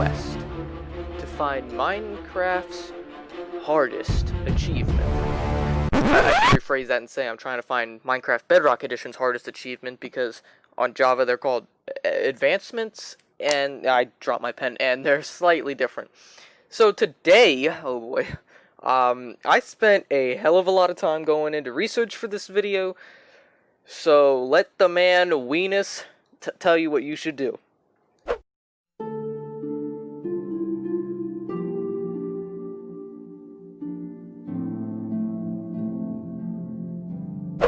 quest to find Minecraft's hardest achievement. I should rephrase that and say I'm trying to find Minecraft Bedrock Edition's hardest achievement, because on Java they're called advancements, and I dropped my pen, and they're slightly different. So today, oh boy, I spent a hell of a lot of time going into research for this video, so let the man Weenus tell you what you should do.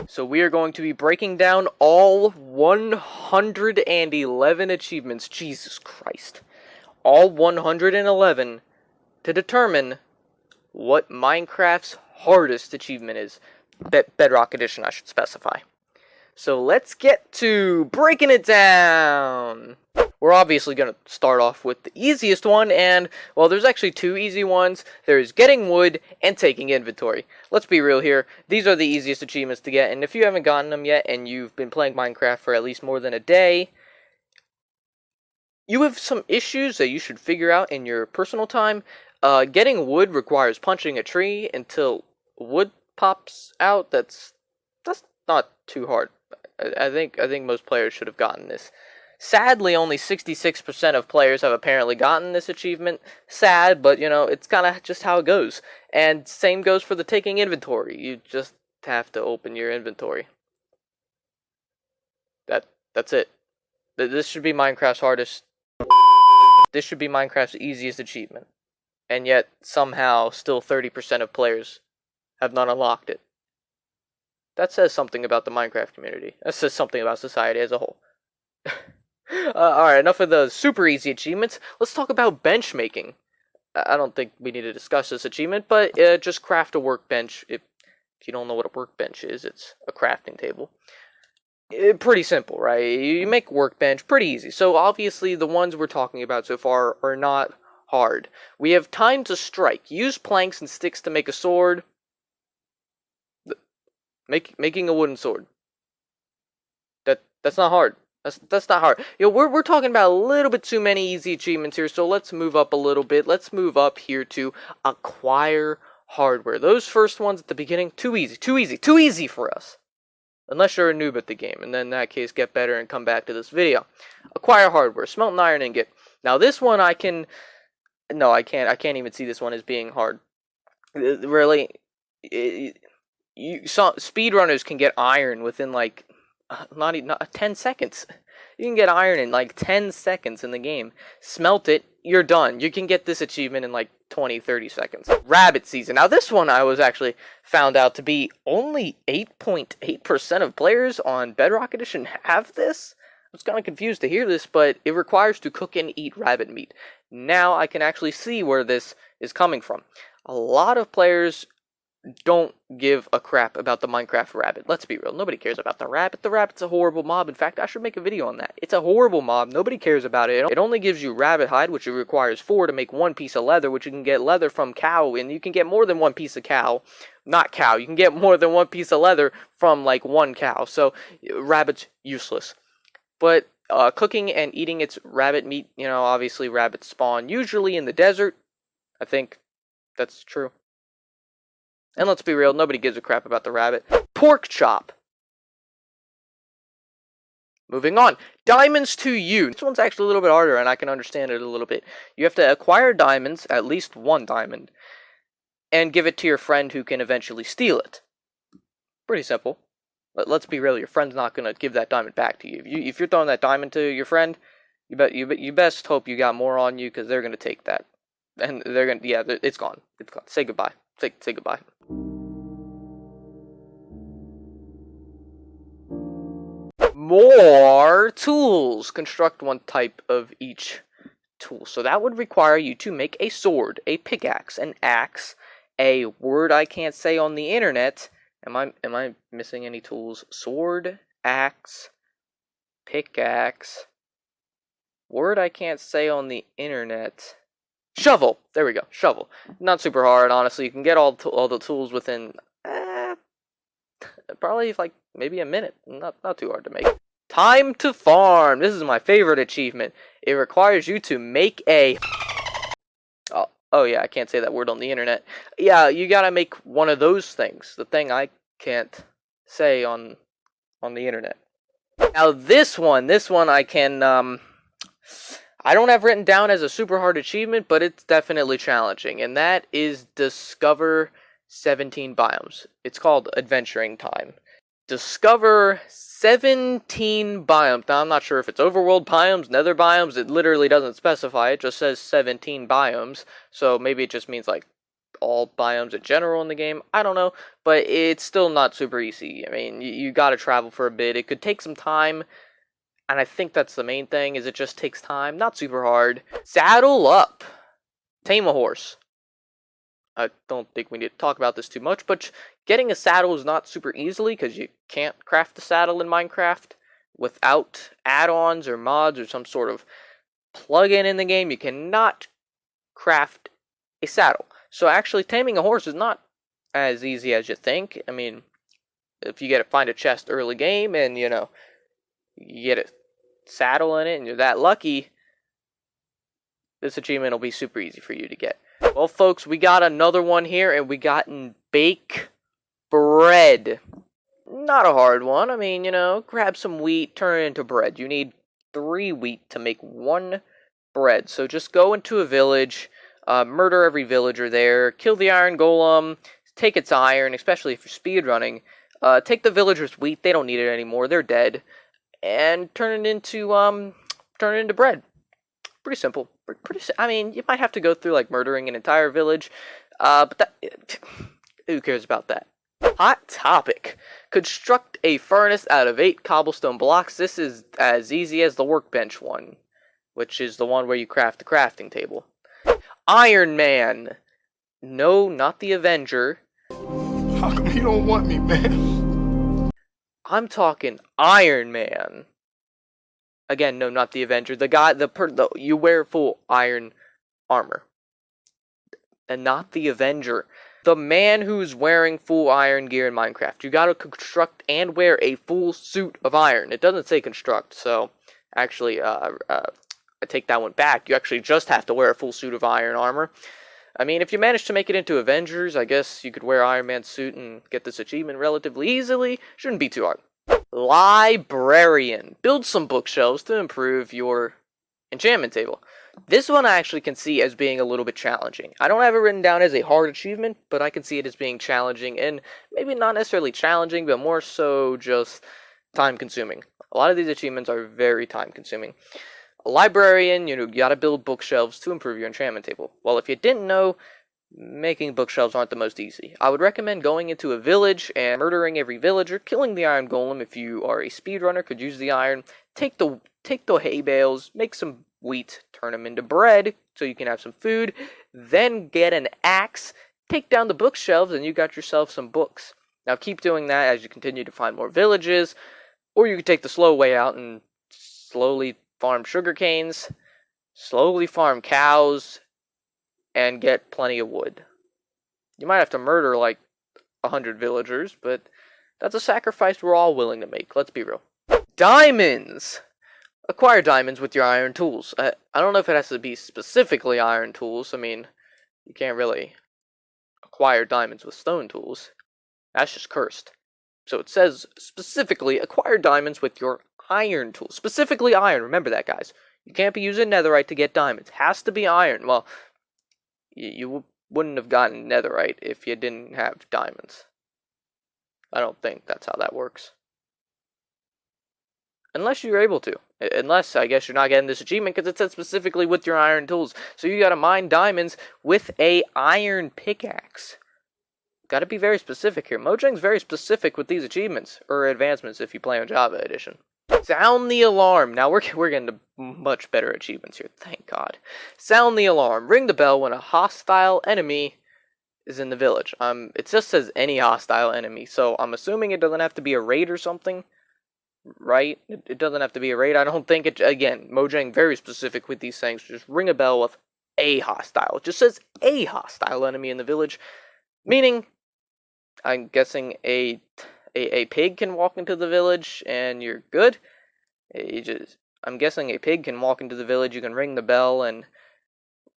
So we are going to be breaking down all 111 achievements, Jesus Christ, all 111, to determine what Minecraft's hardest achievement is. Bedrock Edition, I should specify. So let's get to breaking it down. We're obviously going to start off with the easiest one, and, well, there's actually two easy ones. There's getting wood and taking inventory. Let's be real here. These are the easiest achievements to get, and if you haven't gotten them yet, and you've been playing Minecraft for at least more than a day, you have some issues that you should figure out in your personal time. Getting wood requires punching a tree until wood pops out. That's not too hard. I think most players should have gotten this. Sadly, only 66% of players have apparently gotten this achievement. Sad, but, you know, it's kind of just how it goes. And same goes for the taking inventory. You just have to open your inventory. That's it. This should be Minecraft's hardest. This should be Minecraft's easiest achievement. And yet, somehow, still 30% of players have not unlocked it. That says something about the Minecraft community. That says something about society as a whole. Alright, enough of the super easy achievements. Let's talk about bench making. I don't think we need to discuss this achievement, but just craft a workbench. If you don't know what a workbench is, it's a crafting table. Pretty simple, right? You make a workbench pretty easy. So obviously the ones we're talking about so far are not hard. We have time to strike. Use planks and sticks to make a sword. Making a wooden sword. That's not hard. That's not hard. You know, we're talking about a little bit too many easy achievements here, so let's move up a little bit. Let's move up here to acquire hardware. Those first ones at the beginning, too easy for us. Unless you're a noob at the game, and then in that case, get better and come back to this video. Acquire hardware. Smelt an iron ingot. Now this one I can't even see this one as being hard. Really, speedrunners can get iron within like not 10 seconds. You can get iron in like 10 seconds in the game. Smelt it, you're done. You can get this achievement in like 20-30 seconds. Rabbit season. Now this one I was actually found out to be only 8.8% of players on Bedrock Edition have this. I was kind of confused to hear this, but it requires to cook and eat rabbit meat. Now I can actually see where this is coming from. A lot of players don't give a crap about the Minecraft rabbit. Let's be real. Nobody cares about the rabbit. The rabbit's a horrible mob. In fact, I should make a video on that. It's a horrible mob. Nobody cares about it. It only gives you rabbit hide, which it requires 4 to make 1 piece of leather, which you can get leather from cow, and you can get more than 1 piece of cow. Not cow. You can get more than 1 piece of leather from, like, 1 cow. So, rabbit's useless. But cooking and eating its rabbit meat, you know, obviously rabbits spawn usually in the desert. I think that's true. And let's be real, nobody gives a crap about the rabbit. Pork chop. Moving on. Diamonds to you. This one's actually a little bit harder, and I can understand it a little bit. You have to acquire diamonds, at least 1 diamond, and give it to your friend who can eventually steal it. Pretty simple. Let's be real, your friend's not going to give that diamond back to you. If you're throwing that diamond to your friend, you best hope you got more on you, because they're going to take that. And they're going to, yeah, it's gone. It's gone. Say goodbye. Say goodbye. More tools. Construct 1 type of each tool. So that would require you to make a sword, a pickaxe, an axe, a word I can't say on the internet. Am I missing any tools? Sword, axe, pickaxe, word I can't say on the internet. Shovel. There we go. Shovel. Not super hard, honestly. You can get all the tools within probably like maybe a minute. Not too hard to make. Time to farm. This is my favorite achievement. It requires you to make a Oh yeah, I can't say that word on the internet. Yeah, you gotta make one of those things. The thing I can't say on the internet. Now this one I can I don't have written down as a super hard achievement, but it's definitely challenging, and that is discover 17 biomes. It's called adventuring time. Discover 17 biomes. Now, I'm not sure if it's overworld biomes, nether biomes. It literally doesn't specify. It just says 17 biomes. So maybe it just means like all biomes in general in the game. I don't know. But it's still not super easy. I mean, you gotta travel for a bit. It could take some time. And I think that's the main thing, is it just takes time. Not super hard. Saddle up. Tame a horse. I don't think we need to talk about this too much, but getting a saddle is not super easily, because you can't craft a saddle in Minecraft without add-ons or mods or some sort of plug-in in the game. You cannot craft a saddle. So actually taming a horse is not as easy as you think. I mean, if you find a chest early game and, you get a saddle in it and you're that lucky, this achievement will be super easy for you to get. Well, folks, we got another one here, and we got bake bread. Not a hard one. I mean, grab some wheat, turn it into bread. You need 3 wheat to make 1 bread. So just go into a village, murder every villager there, kill the iron golem, take its iron, especially if you're speedrunning. Take the villagers' wheat. They don't need it anymore. They're dead. And turn it into bread. Pretty simple. I mean, you might have to go through like murdering an entire village, but who cares about that? Hot topic. Construct a furnace out of 8 cobblestone blocks. This is as easy as the workbench one, which is the one where you craft the crafting table. Iron Man. No, not the Avenger. How come you don't want me, man? I'm talking Iron Man. Again, no, not the Avenger. The guy, you wear full iron armor. And not the Avenger. The man who's wearing full iron gear in Minecraft. You gotta construct and wear a full suit of iron. It doesn't say construct, so actually, I take that one back. You actually just have to wear a full suit of iron armor. I mean, if you manage to make it into Avengers, I guess you could wear Iron Man's suit and get this achievement relatively easily. Shouldn't be too hard. Librarian. Build some bookshelves to improve your enchantment table. This one I actually can see as being a little bit challenging. I don't have it written down as a hard achievement, but I can see it as being challenging, and maybe not necessarily challenging, but more so just time-consuming. A lot of these achievements are very time-consuming. A librarian, you gotta build bookshelves to improve your enchantment table. Well, if you didn't know, making bookshelves aren't the most easy. I would recommend going into a village and murdering every villager, killing the iron golem if you are a speedrunner, could use the iron, take the hay bales, make some wheat, turn them into bread so you can have some food, then get an axe, take down the bookshelves, and you got yourself some books. Now keep doing that as you continue to find more villages, or you could take the slow way out and slowly farm sugar canes, slowly farm cows, and get plenty of wood. You might have to murder like 100 villagers, but that's a sacrifice we're all willing to make, let's be real. Diamonds! Acquire diamonds with your iron tools. I don't know if it has to be specifically iron tools. I mean, you can't really acquire diamonds with stone tools. That's just cursed. So it says specifically acquire diamonds with your iron tools. Specifically iron. Remember that, guys. You can't be using netherite to get diamonds. It has to be iron. Well, you wouldn't have gotten netherite if you didn't have diamonds. I don't think that's how that works. Unless you're able to. Unless, I guess, you're not getting this achievement because it says specifically with your iron tools. So you gotta mine diamonds with a iron pickaxe. Gotta be very specific here. Mojang's very specific with these achievements, or advancements if you play on Java Edition. Sound the alarm. Now we're getting to much better achievements here, thank God. Sound the alarm. Ring the bell when a hostile enemy is in the village. It just says any hostile enemy, so I'm assuming it doesn't have to be a raid or something. Right? It doesn't have to be a raid. I don't think it. Again, Mojang very specific with these things. Just ring a bell with a hostile. It just says a hostile enemy in the village, meaning, I'm guessing a pig can walk into the village and you're good. I'm guessing a pig can walk into the village. You can ring the bell and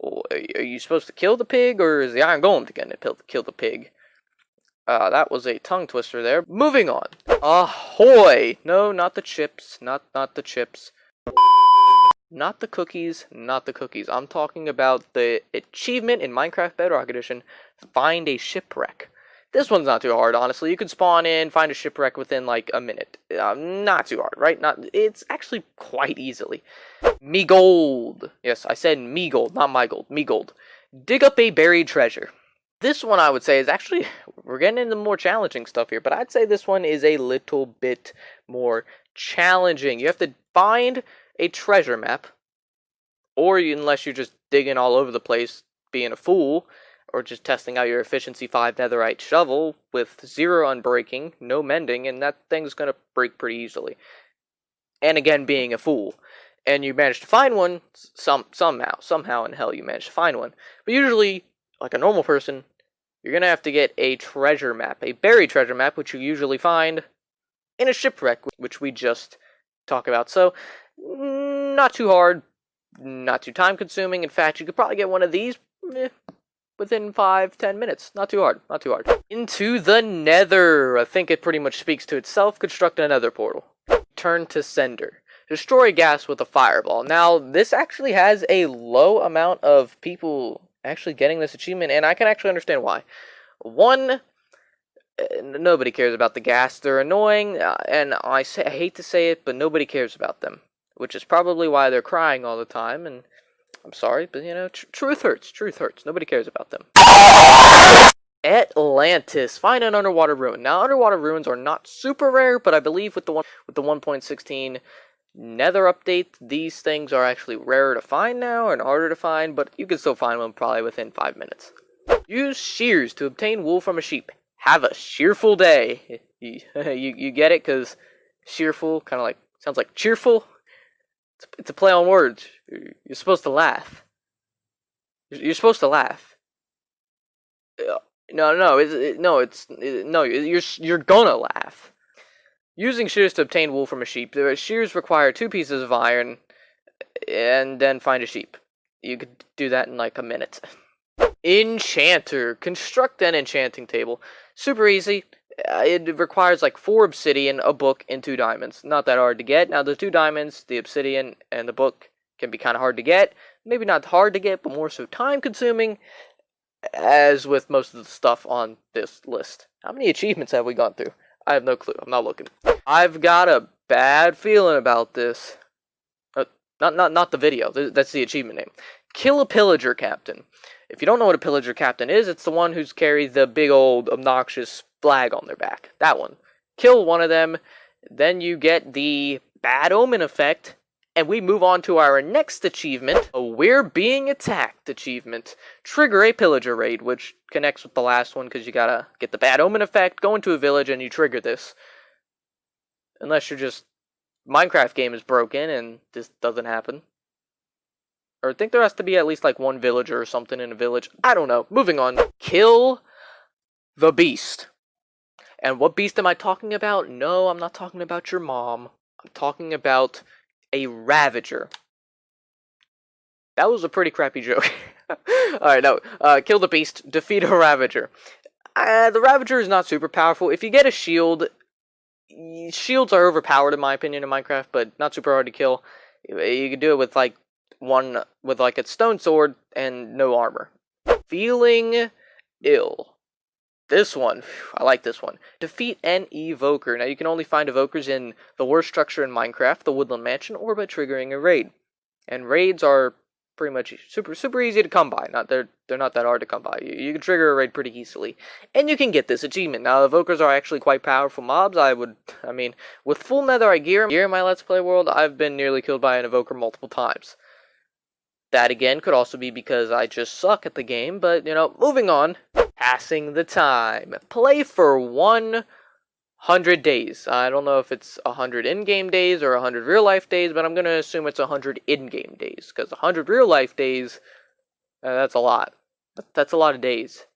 Are you supposed to kill the pig, or is the Iron Golem going to kill the pig? That was a tongue twister there. Moving on. Ahoy! No, not the chips. Not the chips. Not the cookies. Not the cookies. I'm talking about the achievement in Minecraft Bedrock Edition. Find a shipwreck. This one's not too hard, honestly. You can spawn in, find a shipwreck within like a minute. Not too hard, right? It's actually quite easily. Me gold. Yes, I said me gold, not my gold. Me gold. Dig up a buried treasure. This one I would say is actually, we're getting into more challenging stuff here, but I'd say this one is a little bit more challenging. You have to find a treasure map, or unless you're just digging all over the place, being a fool, or just testing out your efficiency 5 netherite shovel with 0 unbreaking, no mending, and that thing's gonna break pretty easily. And again, being a fool. And you manage to find one, somehow in hell you manage to find one. But usually, like a normal person, you're gonna have to get a treasure map, a buried treasure map, which you usually find in a shipwreck, which we just talked about. So, not too hard, not too time consuming. In fact, you could probably get one of these within 5-10 minutes. Not too hard. Into the nether. I think it pretty much speaks to itself. Construct a nether portal. Turn to sender. Destroy gas with a fireball. Now, this actually has a low amount of people actually getting this achievement, and I can actually understand why. One, nobody cares about the gas. They're annoying, and I hate to say it, but nobody cares about them. Which is probably why they're crying all the time, and I'm sorry, but you know, truth hurts. Nobody cares about them. Atlantis. Find an underwater ruin. Now, underwater ruins are not super rare, but I believe with the 1.16 Nether update, these things are actually rarer to find now and harder to find, but you can still find them probably within 5 minutes. Use shears to obtain wool from a sheep. Have a shearful day. You get it? Because shearful kind of like sounds like cheerful. It's a play on words. You're supposed to laugh. You're supposed to laugh. No. You're gonna laugh. Using shears to obtain wool from a sheep. The shears require 2 pieces of iron, and then find a sheep. You could do that in like a minute. Enchanter. Construct an enchanting table. Super easy. It requires like 4 obsidian, a book, and 2 diamonds. Not that hard to get. Now the 2 diamonds, the obsidian, and the book can be kind of hard to get. Maybe not hard to get, but more so time consuming, as with most of the stuff on this list. How many achievements have we gone through? I have no clue. I'm not looking. I've got a bad feeling about this. Not the video. That's the achievement name. Kill a pillager captain. If you don't know what a pillager captain is, it's the one who's carried the big old obnoxious flag on their back. That one. Kill one of them, then you get the bad omen effect, and we move on to our next achievement, a We're Being Attacked achievement. Trigger a pillager raid, which connects with the last one because you gotta get the bad omen effect, go into a village, and you trigger this. Unless you're just... Minecraft game is broken and this doesn't happen. Or I think there has to be at least like 1 villager or something in a village. I don't know. Moving on. Kill the beast. And what beast am I talking about? No, I'm not talking about your mom. I'm talking about a Ravager. That was a pretty crappy joke. Alright, no. Kill the beast. Defeat a Ravager. The Ravager is not super powerful. If you get a shield... Shields are overpowered in my opinion in Minecraft, but not super hard to kill. You can do it with like one with like a stone sword and no armor. Feeling ill. This one, I like this one. Defeat an evoker. Now you can only find evokers in the worst structure in Minecraft, the Woodland Mansion, or by triggering a raid. And raids are pretty much super easy to come by. They're not that hard to come by. You can trigger a raid pretty easily, and you can get this achievement. Now, evokers are actually quite powerful mobs. I mean, with full netherite gear in my Let's Play world, I've been nearly killed by an evoker multiple times. That again could also be because I just suck at the game. But you know, moving on. Passing the time. Play for 100 days. I don't know if it's 100 in-game days or 100 real-life days, but I'm going to assume it's 100 in-game days, because 100 real-life days, that's a lot. That's a lot of days.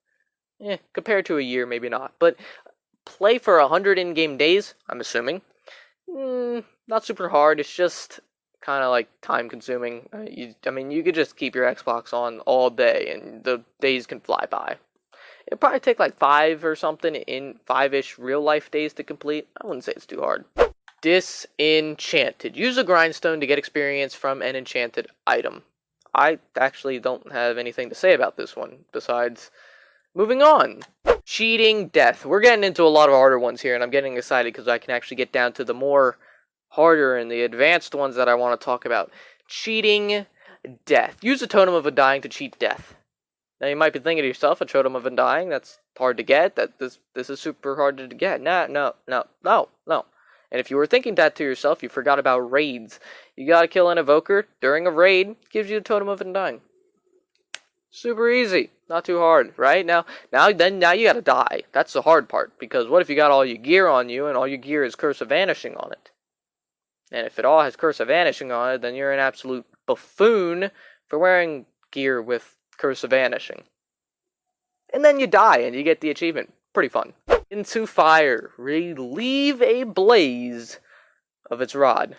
Compared to a year, maybe not. But play for 100 in-game days, I'm assuming. Not super hard, it's just kind of like time consuming. I mean, you could just keep your Xbox on all day and the days can fly by. It'd probably take like 5 or something in 5-ish real life days to complete. I wouldn't say it's too hard. Disenchanted. Use a grindstone to get experience from an enchanted item. I actually don't have anything to say about this one besides moving on. Cheating death. We're getting into a lot of harder ones here, and I'm getting excited because I can actually get down to the more harder and the advanced ones that I want to talk about. Cheating death. Use a totem of undying to cheat death. Now you might be thinking to yourself, a totem of undying, that's hard to get. This is super hard to get. No. And if you were thinking that to yourself, you forgot about raids. You gotta kill an evoker during a raid, gives you a totem of undying. Super easy, not too hard, right? Now you gotta die. That's the hard part, because what if you got all your gear on you, and all your gear is Curse of Vanishing on it? And if it all has Curse of Vanishing on it, then you're an absolute buffoon for wearing gear with Curse of Vanishing. And then you die, and you get the achievement. Pretty fun. Into fire. Relieve a blaze of its rod.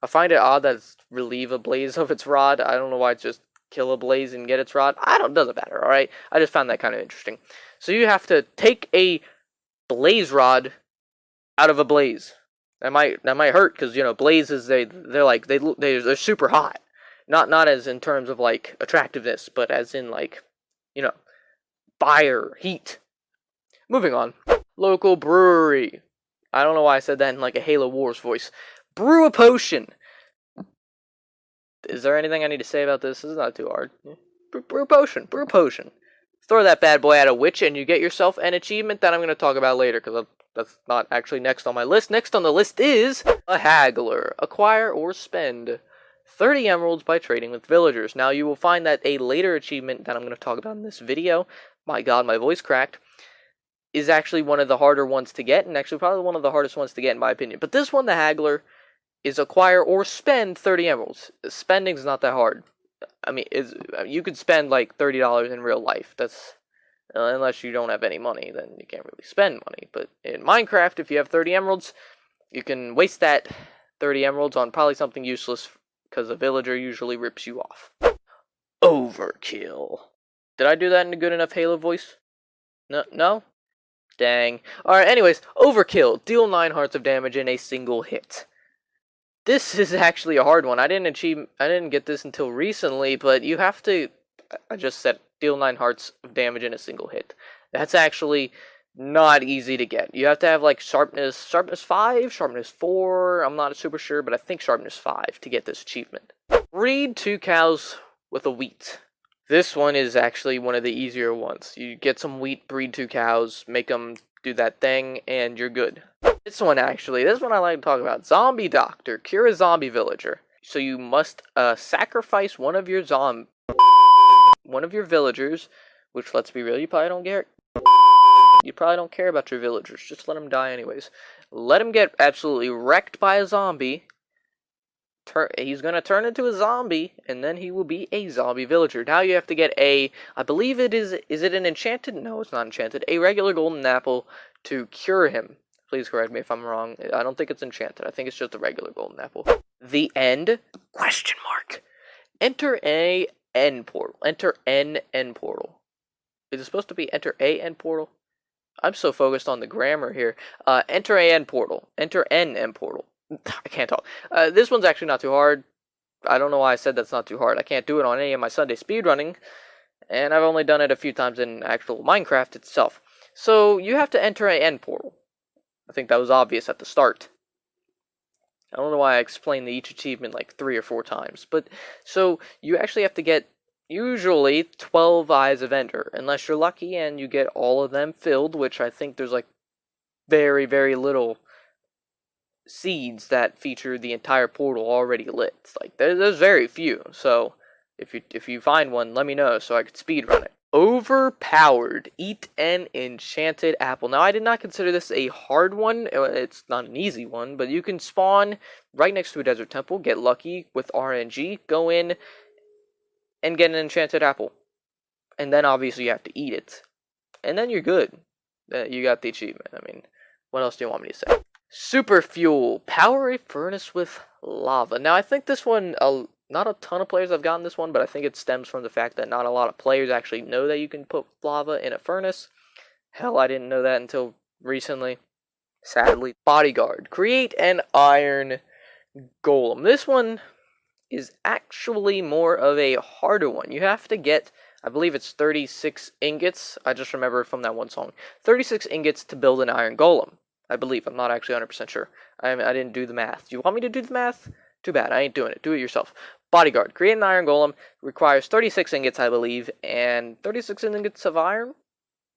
I find it odd that it's relieve a blaze of its rod. I don't know why it's just kill a blaze and get its rod. Doesn't matter, alright? I just found that kind of interesting. So you have to take a blaze rod out of a blaze. That might hurt, because, blazes, they're super hot. Not as in terms of, like, attractiveness, but as in, like, fire, heat. Moving on. Local brewery. I don't know why I said that in, like, a Halo Wars voice. Brew a potion. Is there anything I need to say about this? This is not too hard. Brew a potion. Brew a potion. Throw that bad boy at a witch, and you get yourself an achievement that I'm going to talk about later, because that's not actually next on my list. Next on the list is a haggler. Acquire or spend 30 emeralds by trading with villagers. Now, you will find that a later achievement that I'm going to talk about in this video, my god, my voice cracked, is actually one of the harder ones to get, and actually probably one of the hardest ones to get in my opinion. But this one, the haggler, is acquire or spend 30 emeralds. Spending's not that hard. I mean, you could spend like $30 in real life. That's unless you don't have any money, then you can't really spend money. But in Minecraft, if you have 30 emeralds, you can waste that 30 emeralds on probably something useless, because a villager usually rips you off. Overkill. Did I do that in a good enough Halo voice? No? Dang. Alright, anyways, Overkill. Deal 9 hearts of damage in a single hit. This is actually a hard one. I didn't get this until recently, but you have to, I just said, deal 9 hearts of damage in a single hit. That's actually not easy to get. You have to have, like, Sharpness 5, Sharpness 4, I'm not super sure, but I think Sharpness 5 to get this achievement. Breed 2 cows with a wheat. This one is actually one of the easier ones. You get some wheat, breed 2 cows, make them do that thing, and you're good. This one I like to talk about. Zombie Doctor. Cure a zombie villager. So you must sacrifice one of your villagers, which, let's be real, you probably don't care about your villagers. Just let them die anyways. Let him get absolutely wrecked by a zombie. He's going to turn into a zombie, and then he will be a zombie villager. Now you have to get I believe it is it an enchanted? No, it's not enchanted. A regular golden apple to cure him. Please correct me if I'm wrong. I don't think it's enchanted. I think it's just a regular golden apple. The end? ? Enter a end portal. Enter an end portal. Is it supposed to be enter a end portal? I'm so focused on the grammar here. Enter a end portal. Enter an end portal. I can't talk. This one's actually not too hard. I don't know why I said that's not too hard. I can't do it on any of my Sunday speedrunning, and I've only done it a few times in actual Minecraft itself. So you have to enter an end portal. I think that was obvious at the start. I don't know why I explained each achievement like 3 or 4 times. But, so, you actually have to get, usually, 12 Eyes of Ender. Unless you're lucky and you get all of them filled, which I think there's like very, very little seeds that feature the entire portal already lit. It's like, there's very few. So, if you find one, let me know so I could speedrun it. Overpowered. Eat an enchanted apple. Now, I did not consider this a hard one. It's not an easy one, but you can spawn right next to a desert temple, get lucky with RNG, go in, and get an enchanted apple. And then, obviously, you have to eat it. And then you're good. You got the achievement. I mean, what else do you want me to say? Super fuel. Power a furnace with lava. Now, I think this one, not a ton of players have gotten this one, but I think it stems from the fact that not a lot of players actually know that you can put lava in a furnace. Hell, I didn't know that until recently. Sadly. Bodyguard. Create an iron golem. This one is actually more of a harder one. You have to get, I believe it's 36 ingots. I just remember from that one song. 36 ingots to build an iron golem. I believe. I'm not actually 100% sure. I didn't do the math. Do you want me to do the math? Too bad. I ain't doing it. Do it yourself. Bodyguard. Create an iron golem. Requires 36 ingots, I believe. And 36 ingots of iron?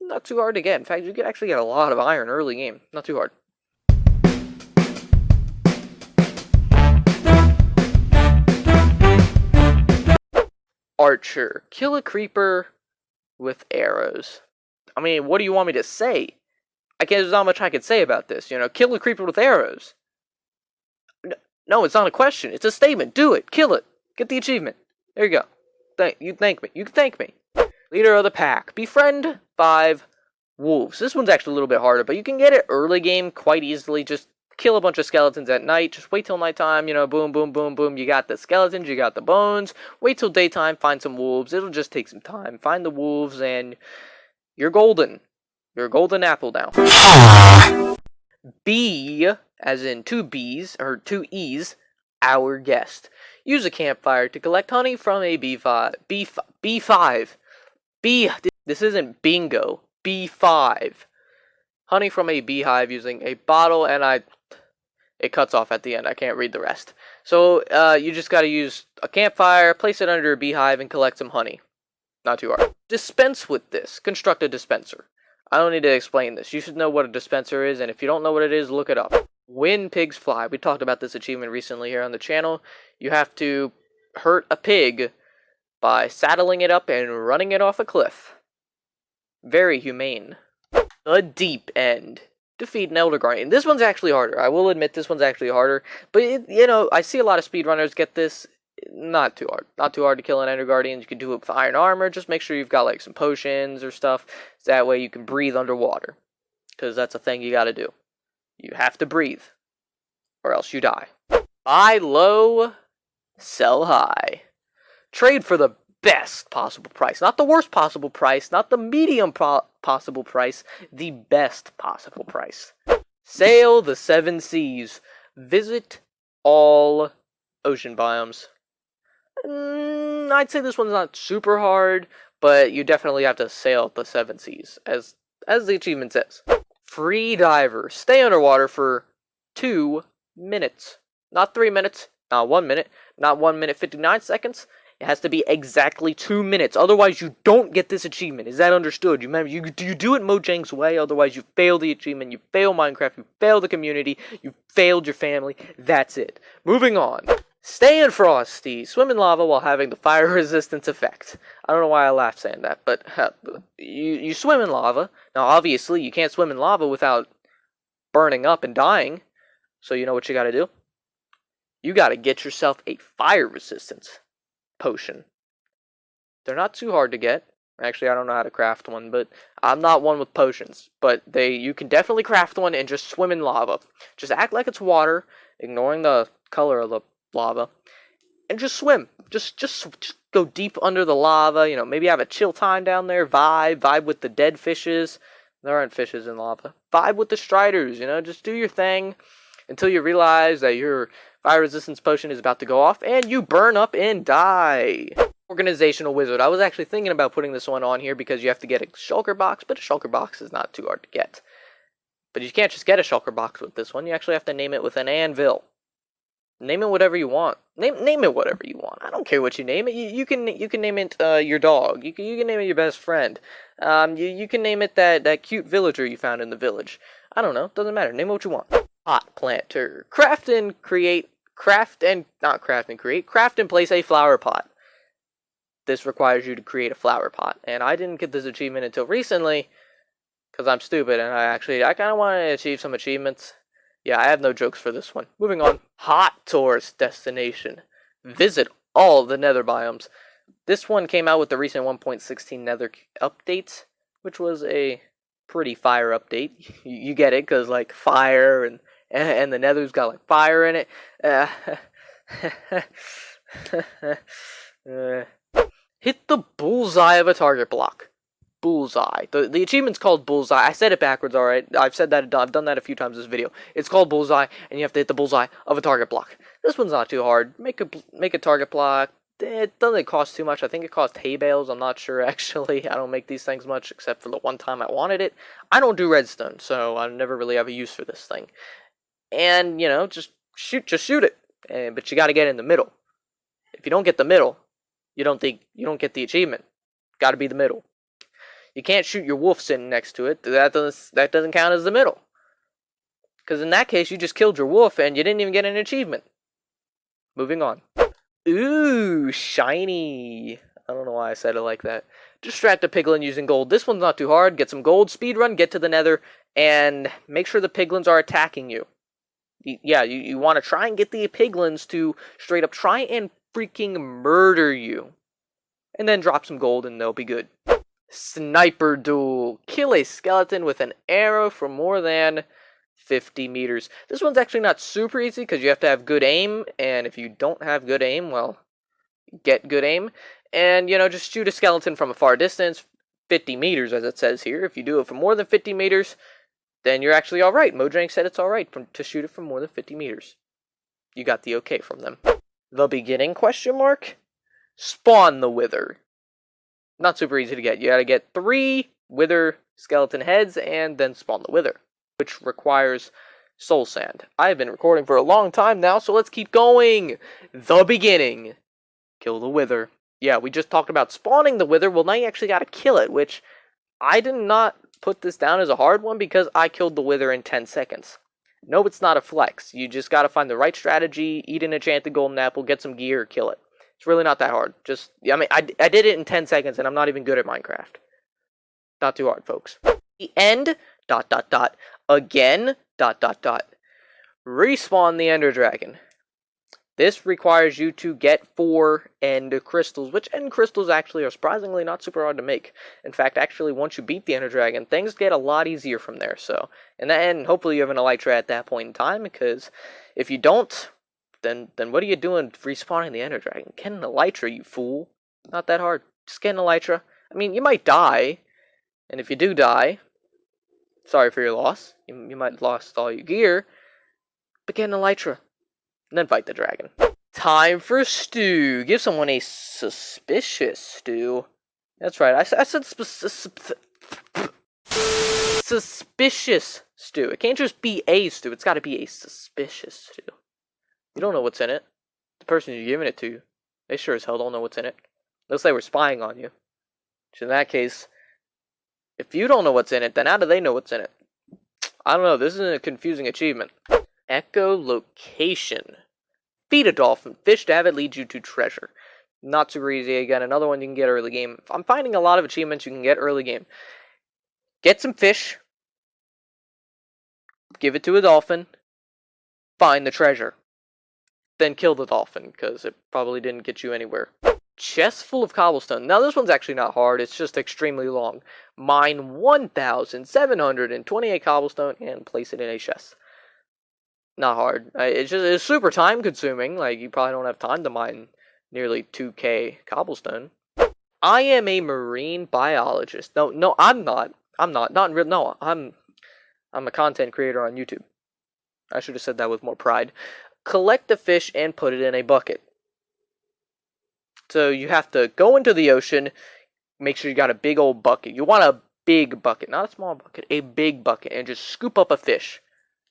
Not too hard to get. In fact, you could actually get a lot of iron early game. Not too hard. Archer. Kill a creeper with arrows. I mean, what do you want me to say? There's not much I can say about this. Kill a creeper with arrows. No, it's not a question. It's a statement. Do it. Kill it. Get the achievement. There you go. You thank me. You can thank me. Leader of the pack. Befriend 5 wolves. This one's actually a little bit harder, but you can get it early game quite easily. Just kill a bunch of skeletons at night. Just wait till nighttime. Boom, boom, boom, boom. You got the skeletons. You got the bones. Wait till daytime. Find some wolves. It'll just take some time. Find the wolves, and you're golden. You're a golden apple now. Bee, as in 2 B's, or 2 E's, our guest. Use a campfire to collect honey from a B5. This isn't bingo. B5. Honey from a beehive using a bottle, and it cuts off at the end. I can't read the rest. So, you just gotta use a campfire, place it under a beehive, and collect some honey. Not too hard. Dispense with this. Construct a dispenser. I don't need to explain this. You should know what a dispenser is, and if you don't know what it is, look it up. When pigs fly. We talked about this achievement recently here on the channel. You have to hurt a pig by saddling it up and running it off a cliff. Very humane. The deep end. Defeat an Elder Guardian. This one's actually harder. I will admit this one's actually harder. But, I see a lot of speedrunners get this. Not too hard. Not too hard to kill an Ender Guardian. You can do it with iron armor. Just make sure you've got some potions or stuff. So that way you can breathe underwater. Because that's a thing you gotta do. You have to breathe. Or else you die. Buy low, sell high. Trade for the best possible price. Not the worst possible price. Not the medium possible price. The best possible price. Sail the 7 seas. Visit all ocean biomes. I'd say this one's not super hard, but you definitely have to sail the 7 seas, as the achievement says. Free diver. Stay underwater for 2 minutes. Not 3 minutes, not 1 minute, not 1 minute 59 seconds. It has to be exactly 2 minutes. Otherwise, you don't get this achievement. Is that understood? You remember, you do it Mojang's way. Otherwise, you fail the achievement. You fail Minecraft. You fail the community. You failed your family. That's it. Moving on. Stay in Frosty. Swim in lava while having the fire resistance effect. I don't know why I laughed saying that, but you swim in lava. Now, obviously, you can't swim in lava without burning up and dying. So you know what you gotta do? You gotta get yourself a fire resistance potion. They're not too hard to get. Actually, I don't know how to craft one, but I'm not one with potions. But you can definitely craft one and just swim in lava. Just act like it's water, ignoring the color of the lava, and just swim. Just go deep under the lava. Maybe have a chill time down there. Vibe with the dead fishes. There aren't fishes in lava. Vibe with the striders. Just do your thing until you realize that your fire resistance potion is about to go off, and you burn up and die. Organizational wizard. I was actually thinking about putting this one on here because you have to get a shulker box, but a shulker box is not too hard to get. But you can't just get a shulker box with this one. You actually have to name it with an anvil. Name it whatever you want. Name it whatever you want. I don't care what you name it. You can name it your dog. You can name it your best friend. You can name it that cute villager you found in the village. I don't know. Doesn't matter. Name it what you want. Pot planter. Craft and place a flower pot. This requires you to create a flower pot. And I didn't get this achievement until recently because I'm stupid and I kind of want to achieve some achievements. Yeah, I have no jokes for this one. Moving on. Hot tourist destination. Visit all the nether biomes. This one came out with the recent 1.16 nether update, which was a pretty fire update. You get it, because fire and and the nether's got like fire in it. Hit the bullseye of a target block. Bullseye. The achievement's called Bullseye. I said it backwards, alright. I've said that. I've done that a few times in this video. It's called Bullseye, and you have to hit the bullseye of a target block. This one's not too hard. Make a target block. It doesn't cost too much. I think it costs hay bales. I'm not sure, actually. I don't make these things much, except for the one time I wanted it. I don't do redstone, so I never really have a use for this thing. And, you know, just shoot it. But you gotta get in the middle. If you don't get the middle, you don't get the achievement. Gotta be the middle. You can't shoot your wolf sitting next to it. That doesn't count as the middle. Because in that case, you just killed your wolf and you didn't even get an achievement. Moving on. Ooh, shiny. I don't know why I said it like that. Distract a piglin using gold. This one's not too hard. Get some gold, speedrun, get to the nether, and make sure the piglins are attacking you. You want to try and get the piglins to straight up try and freaking murder you. And then drop some gold and they'll be good. Sniper duel. Kill a skeleton with an arrow from more than 50 meters. This one's actually not super easy because you have to have good aim, and if you don't have good aim, well, get good aim. And, you know, just shoot a skeleton from a far distance, 50 meters as it says here. If you do it from more than 50 meters, then you're actually alright. Mojang said it's alright to shoot it from more than 50 meters. You got the okay from them. The beginning, question mark? Spawn the wither. Not super easy to get. You gotta get 3 wither skeleton heads and then spawn the wither, which requires soul sand. I've been recording for a long time now, so let's keep going. The beginning. Kill the wither. Yeah, we just talked about spawning the wither. Well, now you actually gotta kill it, which I did not put this down as a hard one because I killed the wither in 10 seconds. No, it's not a flex. You just gotta find the right strategy, eat an enchanted golden apple, get some gear, kill it. It's really not that hard. I did it in 10 seconds, and I'm not even good at Minecraft. Not too hard, folks. The end, ... again, ... respawn the ender dragon. This requires you to get 4 end crystals, which end crystals actually are surprisingly not super hard to make. In fact, actually, once you beat the ender dragon, things get a lot easier from there. So, in the end, hopefully you have an elytra at that point in time, because if you don't, then what are you doing respawning the ender dragon? Get an elytra, you fool. Not that hard. Just get an elytra. I mean, you might die, and if you do die, sorry for your loss. You might have lost all your gear, but get an elytra. And then fight the dragon. Time for stew. Give someone a suspicious stew. That's right. I said suspicious stew. It can't just be a stew. It's got to be a suspicious stew. You don't know what's in it. The person you're giving it to, they sure as hell don't know what's in it. Unless they were spying on you. Which in that case, if you don't know what's in it, then how do they know what's in it? I don't know. This is a confusing achievement. Echolocation. Feed a dolphin. Fish to have it lead you to treasure. Not super easy. Again, another one you can get early game. I'm finding a lot of achievements you can get early game. Get some fish. Give it to a dolphin. Find the treasure. Then kill the dolphin, because it probably didn't get you anywhere. Chest full of cobblestone. Now, this one's actually not hard. It's just extremely long. Mine 1,728 cobblestone and place it in a chest. Not hard. It's super time consuming. Like, you probably don't have time to mine nearly 2k cobblestone. I am a marine biologist. No, I'm not. No, I'm a content creator on YouTube. I should have said that with more pride. Collect the fish and put it in a bucket. So you have to go into the ocean, make sure you got a big old bucket. You want a big bucket, not a small bucket, a big bucket, and just scoop up a fish.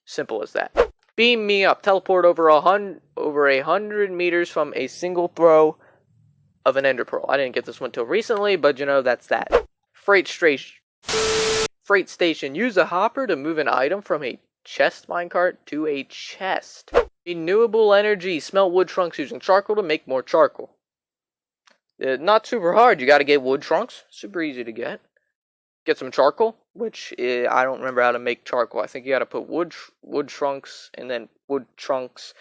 Simple as that. Beam me up. Teleport over 100 meters from a single throw of an ender pearl. I didn't get this one till recently, but you know, that's that. Freight station. Use a hopper to move an item from a chest minecart to a chest. Renewable energy. Smelt wood trunks using charcoal to make more charcoal. Not super hard. You gotta get wood trunks. Super easy to get. Get some charcoal, which I don't remember how to make charcoal. I think you gotta put wood trunks and then wood trunks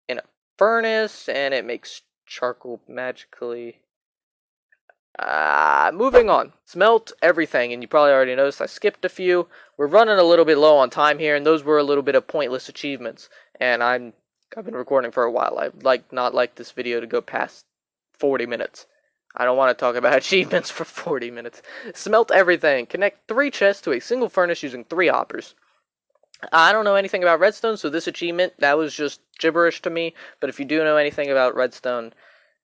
in a furnace, and it makes charcoal magically. Moving on. Smelt everything, and you probably already noticed I skipped a few. We're running a little bit low on time here, and those were a little bit of pointless achievements. And I've been recording for a while. I'd not like this video to go past 40 minutes. I don't want to talk about achievements for 40 minutes. Smelt everything. Connect 3 chests to a single furnace using 3 hoppers. I don't know anything about redstone, so this achievement, that was just gibberish to me. But if you do know anything about redstone,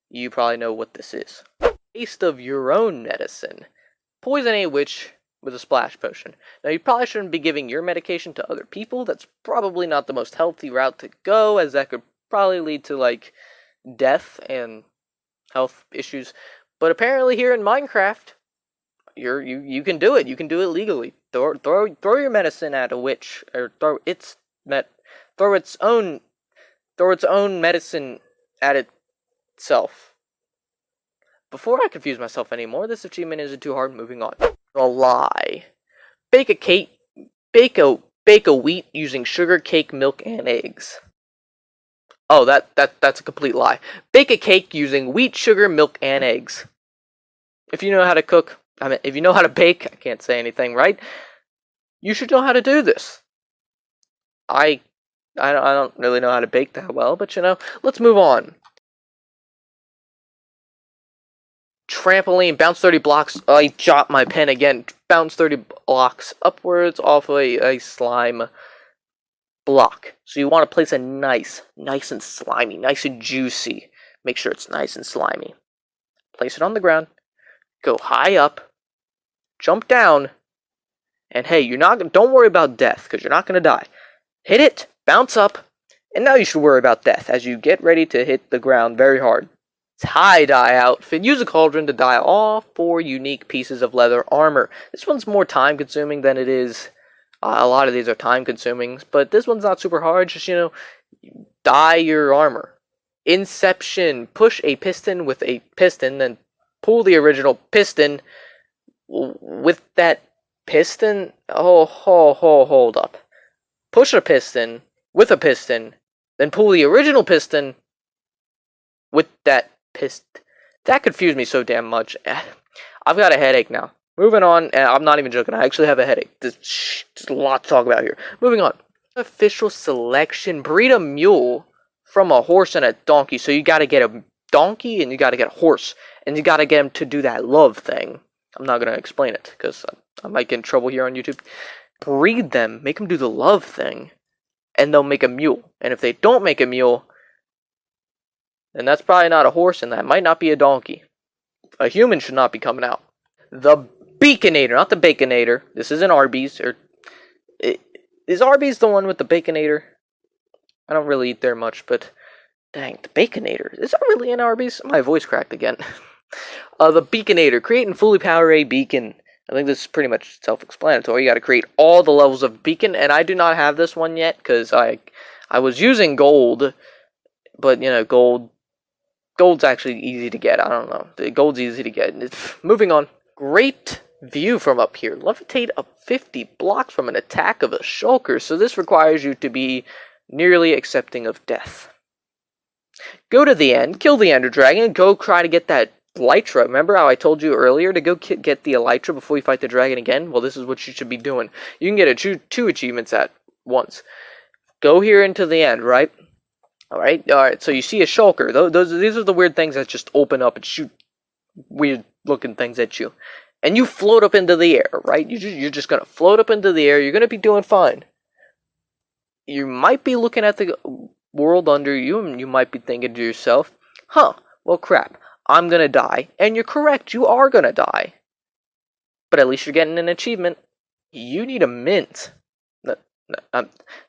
you probably know what this is. Taste of your own medicine. Poison a witch with a splash potion. Now, you probably shouldn't be giving your medication to other people. That's probably not the most healthy route to go, as that could probably lead to, like, death and health issues. But apparently here in Minecraft, you can do it. You can do it legally. Throw your medicine at a witch, or throw its own medicine at itself. Before I confuse myself anymore, this achievement isn't too hard. Moving on. A lie. Bake a wheat using sugar, cake, milk, and eggs. Oh, that's a complete lie. Bake a cake using wheat, sugar, milk, and eggs. If you know how to cook, if you know how to bake, I can't say anything, right? You should know how to do this. I don't really know how to bake that well, but let's move on. Trampoline, bounce 30 blocks. I dropped my pen again. Bounce 30 blocks upwards off a slime block. So you want to place a nice and slimy, nice and juicy. Make sure it's nice and slimy. Place it on the ground. Go high up. Jump down. And hey, don't worry about death, because you're not going to die. Hit it, bounce up, and now you should worry about death as you get ready to hit the ground very hard. Tie-dye outfit. Use a cauldron to dye all 4 unique pieces of leather armor. This one's more time-consuming than it is. A lot of these are time-consuming, but this one's not super hard. Just, dye your armor. Inception. Push a piston with a piston, then pull the original piston with that piston. Hold up. Push a piston with a piston, then pull the original piston with that piston. That confused me so damn much. I've got a headache now. Moving on. I'm not even joking. I actually have a headache. There's a lot to talk about here. Moving on. Official selection. Breed a mule from a horse and a donkey. So you gotta get a donkey and you gotta get a horse. And you gotta get him to do that love thing. I'm not gonna explain it, because I might get in trouble here on YouTube. Breed them. Make them do the love thing. And they'll make a mule. And if they don't make a mule, then that's probably not a horse, and that might not be a donkey. A human should not be coming out. The Beaconator, not the Baconator. This isn't Arby's. Is Arby's the one with the Baconator? I don't really eat there much, but dang, the Baconator. Is that really an Arby's? My voice cracked again. The Beaconator. Create and fully power a beacon. I think this is pretty much self-explanatory. You got to create all the levels of beacon, and I do not have this one yet, because I was using gold, but, gold's actually easy to get. I don't know. Gold's easy to get. Moving on. Great view from up here. Levitate up 50 blocks from an attack of a shulker. So this requires you to be nearly accepting of death. Go to the end. Kill the ender dragon. Go try to get that elytra. Remember how I told you earlier to go get the elytra before you fight the dragon again? Well, this is what you should be doing. You can get two achievements at once. Go here into the end, right? Alright, so you see a shulker. These are the weird things that just open up and shoot weird looking things at you. And you float up into the air, right? You're just going to float up into the air. You're going to be doing fine. You might be looking at the world under you, and you might be thinking to yourself, well crap, I'm going to die. And you're correct, you are going to die. But at least you're getting an achievement. You need a mint.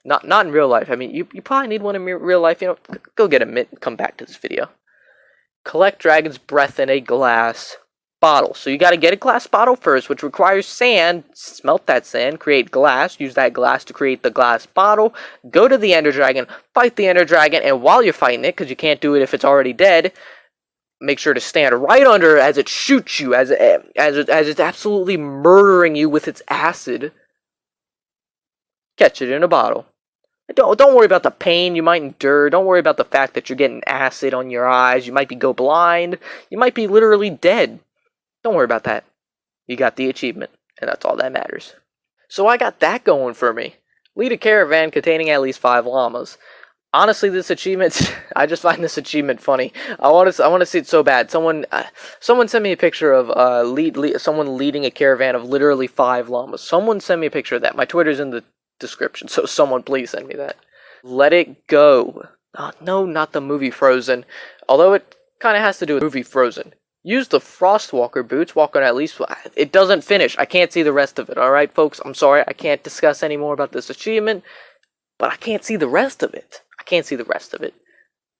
Not in real life. I mean, you probably need one in real life. Go get a mint and come back to this video. Collect dragon's breath in a glass bottle. So you got to get a glass bottle first, which requires sand. Smelt that sand, create glass. Use that glass to create the glass bottle. Go to the ender dragon, fight the ender dragon, and while you're fighting it, because you can't do it if it's already dead, make sure to stand right under as it shoots you, as it's absolutely murdering you with its acid. Catch it in a bottle. Don't worry about the pain you might endure. Don't worry about the fact that you're getting acid on your eyes. You might go blind. You might be literally dead. Don't worry about that. You got the achievement, and that's all that matters. So I got that going for me. Lead a caravan containing at least 5 llamas. Honestly, this achievement, I just find this achievement funny. I want to see it so bad. Someone sent me a picture of someone leading a caravan of literally 5 llamas. Someone send me a picture of that. My Twitter's in the description, so someone please send me that. Let it go. Oh, no, not the movie Frozen. Although it kind of has to do with the movie Frozen. Use the Frostwalker boots, walk on at least... It doesn't finish. I can't see the rest of it, alright, folks? I'm sorry, I can't discuss any more about this achievement, but I can't see the rest of it. I can't see the rest of it.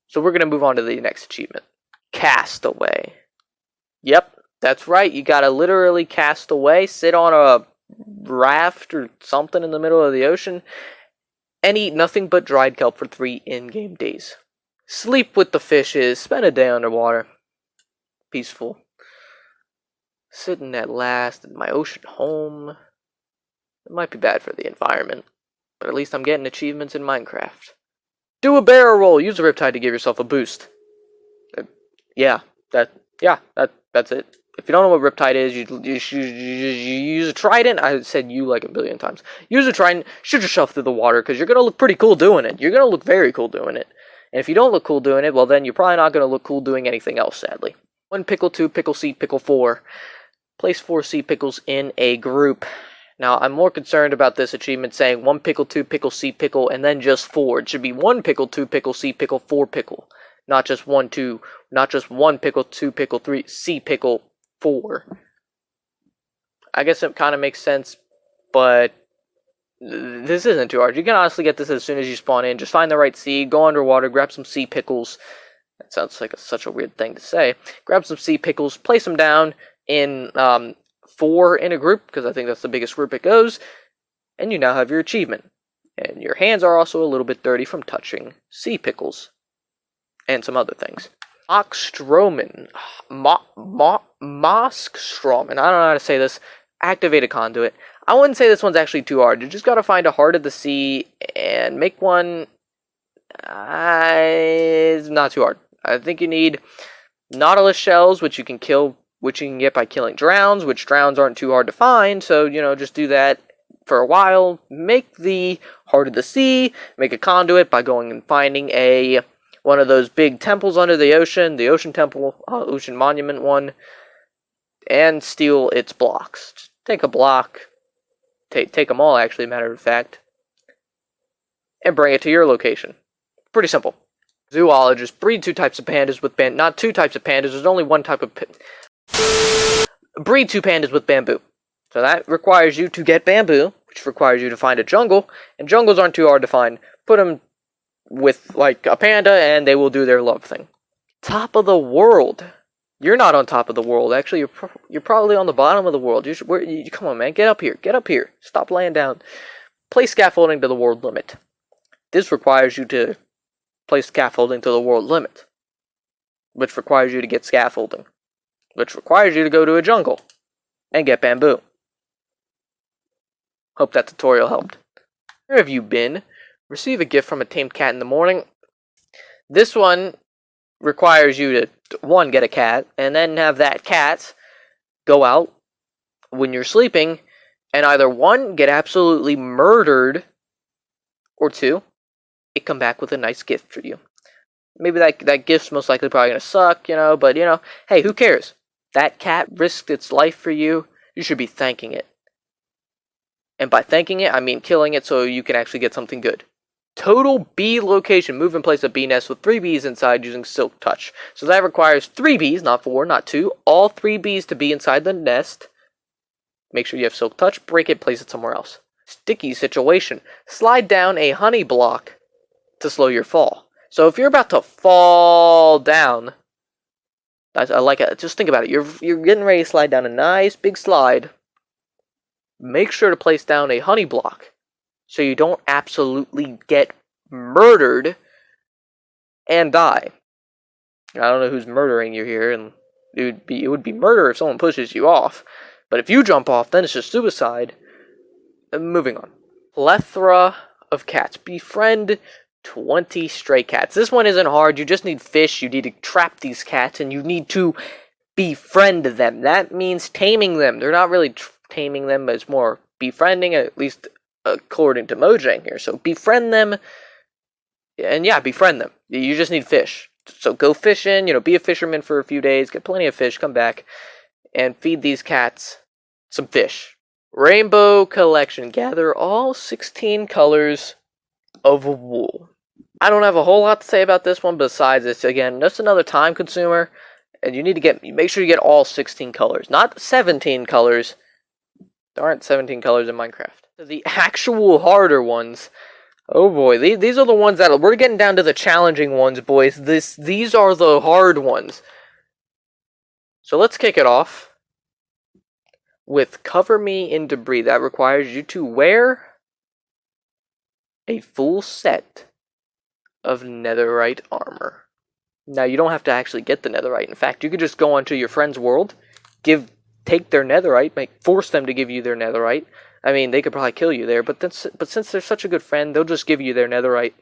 So we're going to move on to the next achievement. Castaway. Yep, that's right. You got to literally cast away, sit on a raft or something in the middle of the ocean, and eat nothing but dried kelp for 3 in-game days. Sleep with the fishes, spend a day underwater. Peaceful. Sitting at last in my ocean home. It might be bad for the environment, but at least I'm getting achievements in Minecraft. Do a barrel roll. Use a riptide to give yourself a boost. That's it. If you don't know what riptide is, you use a trident. I said you like a billion times. Use a trident, shoot yourself through the water, because you're going to look pretty cool doing it. You're going to look very cool doing it. And if you don't look cool doing it, well then you're probably not going to look cool doing anything else, sadly. 1 pickle, 2 pickle, C pickle, 4. Place 4 sea pickles in a group. Now, I'm more concerned about this achievement saying 1 pickle, 2 pickle, C pickle, and then just 4. It should be 1 pickle, 2 pickle, C pickle, 4 pickle. Not just 1 pickle, 2 pickle, 3, C pickle, 4. I guess it kind of makes sense, but this isn't too hard. You can honestly get this as soon as you spawn in. Just find the right sea, go underwater, grab some sea pickles. That sounds like such a weird thing to say. Grab some sea pickles, place them down in 4 in a group, because I think that's the biggest group it goes, and you now have your achievement. And your hands are also a little bit dirty from touching sea pickles. And some other things. Moskstrom. Moskstrom. And I don't know how to say this. Activate a conduit. I wouldn't say this one's actually too hard. You just gotta find a heart of the sea and make one. It's not too hard. I think you need nautilus shells, which you can get by killing drowns, which drowns aren't too hard to find, so, just do that for a while. Make the heart of the sea, make a conduit by going and finding one of those big temples under the ocean temple, ocean monument one, and steal its blocks. Just take a block, take them all actually, matter of fact, and bring it to your location. Pretty simple. Zoologists breed 2 types of pandas with not 2 types of pandas, there's only 1 type of breed 2 pandas with bamboo. So that requires you to get bamboo, which requires you to find a jungle, and jungles aren't too hard to find. Put them with, like, a panda, and they will do their love thing. Top of the world. You're not on top of the world, actually, you're probably on the bottom of the world. Come on, man, get up here, stop laying down. Place scaffolding to the world limit. This requires you to place scaffolding to the world limit, which requires you to get scaffolding, which requires you to go to a jungle and get bamboo. Hope that tutorial helped. Where have you been? Receive a gift from a tamed cat in the morning. This one requires you to, 1, get a cat, and then have that cat go out when you're sleeping, and either 1, get absolutely murdered, or 2, it come back with a nice gift for you. Maybe that gift's most likely probably going to suck, but, hey, who cares? That cat risked its life for you. You should be thanking it. And by thanking it, I mean killing it so you can actually get something good. Total bee location. Move and place a bee nest with 3 bees inside using silk touch. So that requires 3 bees, not 4, not 2. All 3 bees to be inside the nest. Make sure you have silk touch. Break it, place it somewhere else. Sticky situation. Slide down a honey block to slow your fall. So if you're about to fall down, I like it. Just think about it. You're getting ready to slide down a nice big slide. Make sure to place down a honey block so you don't absolutely get murdered and die. I don't know who's murdering you here, and it would be murder if someone pushes you off. But if you jump off, then it's just suicide. Moving on. Plethora of cats. Befriend 20 stray cats. This one isn't hard. You just need fish. You need to trap these cats, and you need to befriend them. That means taming them. They're not really taming them, but it's more befriending, at least according to Mojang here. So befriend them, and yeah, befriend them. You just need fish. So go fishing, be a fisherman for a few days, get plenty of fish, come back, and feed these cats some fish. Rainbow Collection. Gather all 16 colors of wool. I don't have a whole lot to say about this one besides it's, again, just another time consumer, and you need to make sure you get all 16 colors, not 17 colors. There aren't 17 colors in Minecraft. The actual harder ones, oh boy, these are the ones that we're getting down to the challenging ones, boys. These are the hard ones. So let's kick it off with Cover Me in Debris. That requires you to wear a full set of netherite armor. Now, you don't have to actually get the netherite. In fact, you could just go onto your friend's world, take their netherite, force them to give you their netherite. I mean, they could probably kill you there, but since they're such a good friend, they'll just give you their netherite.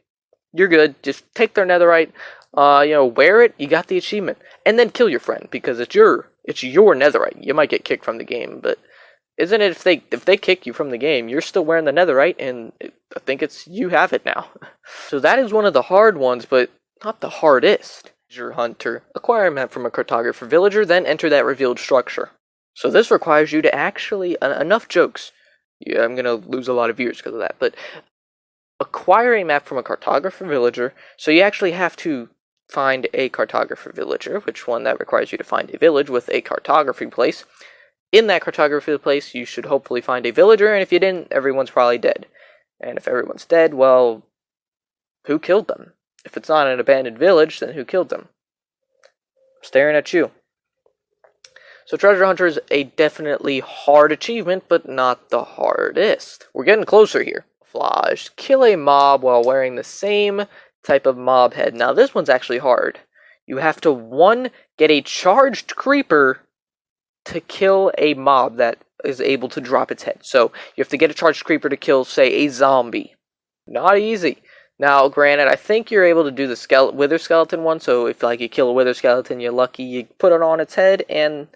You're good. Just take their netherite, wear it, you got the achievement. And then kill your friend, because it's your netherite. You might get kicked from the game, but isn't it if they kick you from the game, you're still wearing the netherite, and I think you have it now. So that is one of the hard ones, but not the hardest. Treasure Hunter. Acquire a map from a cartographer villager, then enter that revealed structure. So this requires you to actually, enough jokes. Yeah, I'm going to lose a lot of viewers because of that, but acquire a map from a cartographer villager, so you actually have to find a cartographer villager, which one that requires you to find a village with a cartography place. In that cartography place, you should hopefully find a villager, and if you didn't, everyone's probably dead. And if everyone's dead, well, who killed them? If it's not an abandoned village, then who killed them? I'm staring at you. So Treasure Hunter is a definitely hard achievement, but not the hardest. We're getting closer here. Camouflage. Kill a mob while wearing the same type of mob head. Now this one's actually hard. You have to, 1, get a charged creeper to kill a mob that is able to drop its head. So you have to get a charged creeper to kill, say, a zombie. Not easy. Now, granted, I think you're able to do the wither skeleton one, so if you kill a wither skeleton, you're lucky, you put it on its head and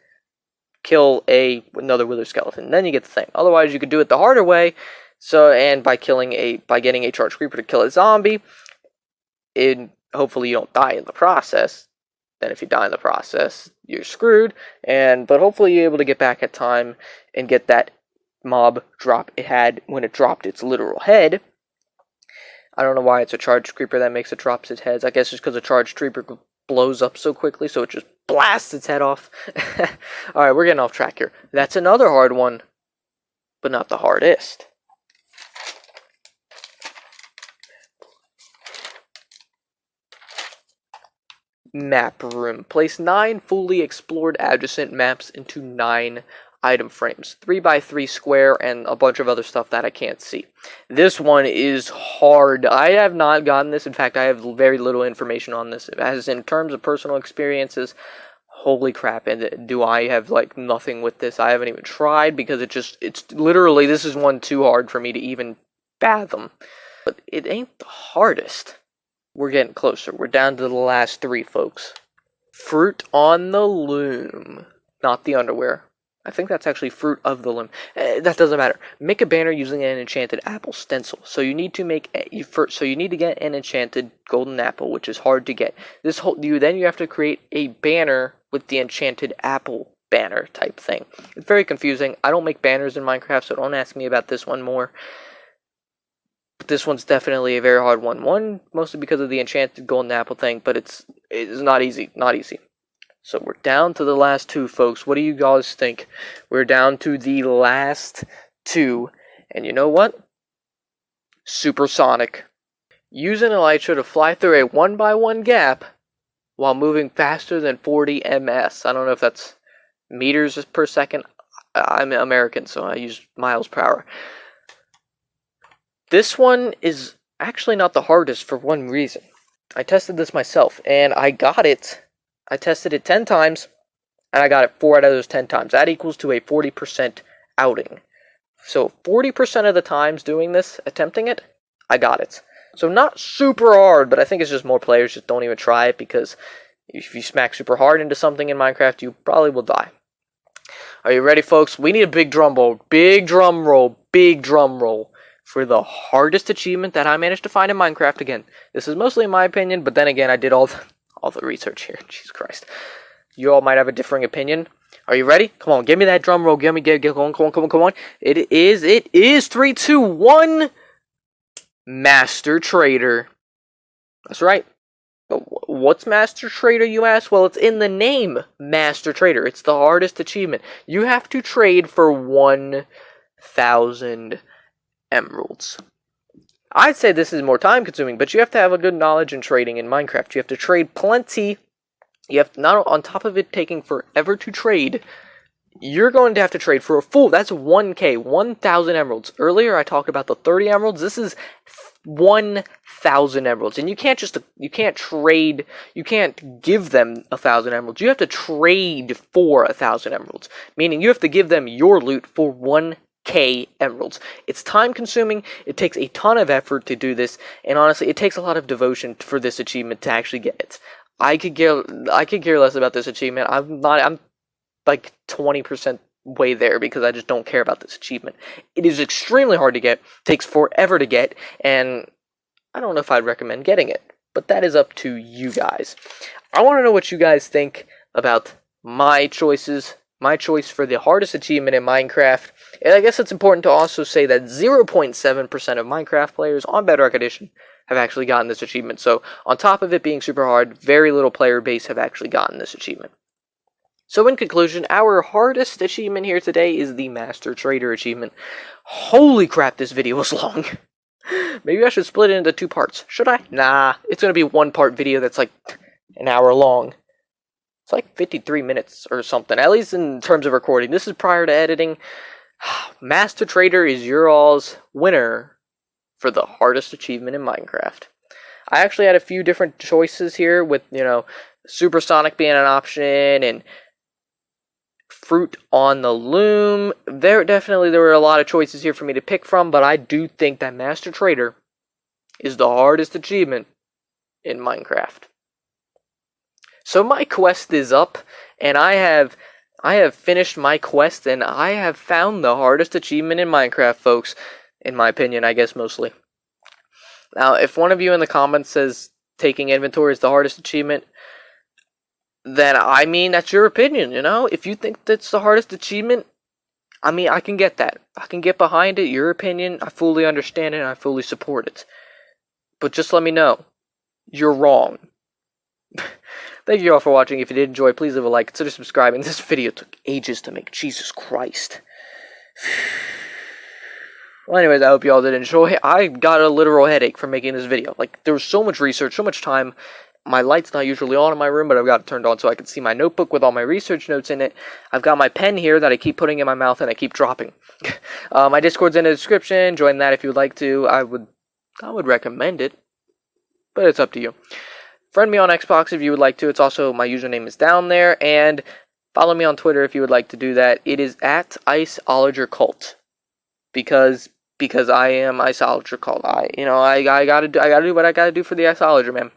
kill another wither skeleton. Then you get the thing. Otherwise, you could do it the harder way. And by getting a charged creeper to kill a zombie, hopefully you don't die in the process. Then if you die in the process, you're screwed. But hopefully you're able to get back at time and get that mob drop it had when it dropped its literal head. I don't know why it's a charged creeper that makes it drops its heads. I guess it's because a charged creeper blows up so quickly, so it just blasts its head off. Alright, we're getting off track here. That's another hard one, but not the hardest. Map room. Place 9 fully explored adjacent maps into 9 item frames. 3x3 square and a bunch of other stuff that I can't see. This one is hard. I have not gotten this. In fact, I have very little information on this. As in terms of personal experiences, holy crap. And do I have nothing with this? I haven't even tried because it's literally, this is one too hard for me to even fathom. But it ain't the hardest. We're getting closer. We're down to the last 3, folks. Fruit on the loom. Not the underwear. I think that's actually fruit of the loom. That doesn't matter. Make a banner using an enchanted apple stencil. So you need to get an enchanted golden apple, which is hard to get. Then you have to create a banner with the enchanted apple banner type thing. It's very confusing. I don't make banners in Minecraft, so don't ask me about this one more. But this one's definitely a very hard one. One, mostly because of the enchanted golden apple thing, but it's not easy. Not easy. So we're down to the last 2, folks. What do you guys think? We're down to the last 2. And you know what? Supersonic. Use an elytra to fly through a 1x1 gap while moving faster than 40 ms. I don't know if that's meters per second. I'm American, so I use miles per hour. This one is actually not the hardest for one reason. I tested this myself, and I got it. I tested it 10 times, and I got it 4 out of those 10 times. That equals to a 40% outing. So 40% of the times doing this, attempting it, I got it. So not super hard, but I think it's just more players just don't even try it because If you smack super hard into something in Minecraft, you probably will die. Are you ready, folks? We need a big drum roll. Big drum roll. Big drum roll. For the hardest achievement that I managed to find in Minecraft. Again, this is mostly in my opinion, but then again, I did all the research here. Jesus Christ. You all might have a differing opinion. Are you ready? Come on, give me that drum roll. Get on, come on. It is 3, 2, 1. Master Trader. That's right. What's Master Trader, you ask? Well, it's in the name, Master Trader. It's the hardest achievement. You have to trade for 1,000 emeralds. I'd say this is more time consuming, but you have to have a good knowledge in trading in Minecraft. You have to trade plenty. You have to, not on top of it taking forever to trade, you're going to have to trade for a full, that's 1k, 1,000 emeralds. Earlier I talked about the 30 emeralds. This is 1,000 emeralds. And you can't trade, you can't give them 1,000 emeralds. You have to trade for 1,000 emeralds. Meaning you have to give them your loot for 1k emeralds. It's time consuming, it takes a ton of effort to do this, and honestly, it takes a lot of devotion for this achievement to actually get it. I could care less about this achievement. I'm like 20% way there because I just don't care about this achievement. It is extremely hard to get, takes forever to get, and I don't know if I'd recommend getting it, but that is up to you guys. I want to know what you guys think about my choices, my choice for the hardest achievement in Minecraft. And I guess it's important to also say that 0.7% of Minecraft players on Bedrock Edition have actually gotten this achievement. So on top of it being super hard, very little player base have actually gotten this achievement. So in conclusion, our hardest achievement here today is the Master Trader achievement. Holy crap, this video was long. Maybe I should split it into 2 parts. Should I? Nah, it's going to be 1-part video that's like an hour long. It's like 53 minutes or something, at least in terms of recording. This is prior to editing. Master Trader is your all's winner for the hardest achievement in Minecraft. I actually had a few different choices here with, Supersonic being an option and Fruit on the Loom. There were a lot of choices here for me to pick from, but I do think that Master Trader is the hardest achievement in Minecraft. So my quest is up, and I have finished my quest, and I have found the hardest achievement in Minecraft, folks. In my opinion, I guess mostly. Now, if one of you in the comments says taking inventory is the hardest achievement, then that's your opinion, If you think that's the hardest achievement, I can get that. I can get behind it, your opinion. I fully understand it, and I fully support it. But just let me know. You're wrong. Thank you all for watching. If you did enjoy, please leave a like, consider subscribing. This video took ages to make. Jesus Christ. Well, anyways, I hope you all did enjoy. I got a literal headache from making this video. There was so much research, so much time. My light's not usually on in my room, but I've got it turned on so I can see my notebook with all my research notes in it. I've got my pen here that I keep putting in my mouth and I keep dropping. My Discord's in the description. Join that if you would like to. I would recommend it, but it's up to you. Friend me on Xbox if you would like to. It's also, my username is down there, and follow me on Twitter if you would like to do that. It is at IceOlogerCult. Because I am IceOlogerCult. I gotta do what I gotta do for the Iceologer, man.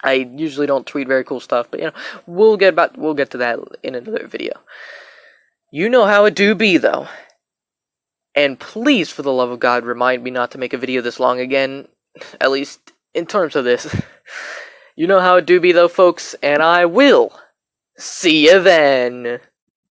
I usually don't tweet very cool stuff, but we'll get to that in another video. You know how it do be, though. And please, for the love of God, remind me not to make a video this long again, at least in terms of this. You know how it do be, though, folks, and I will see you then.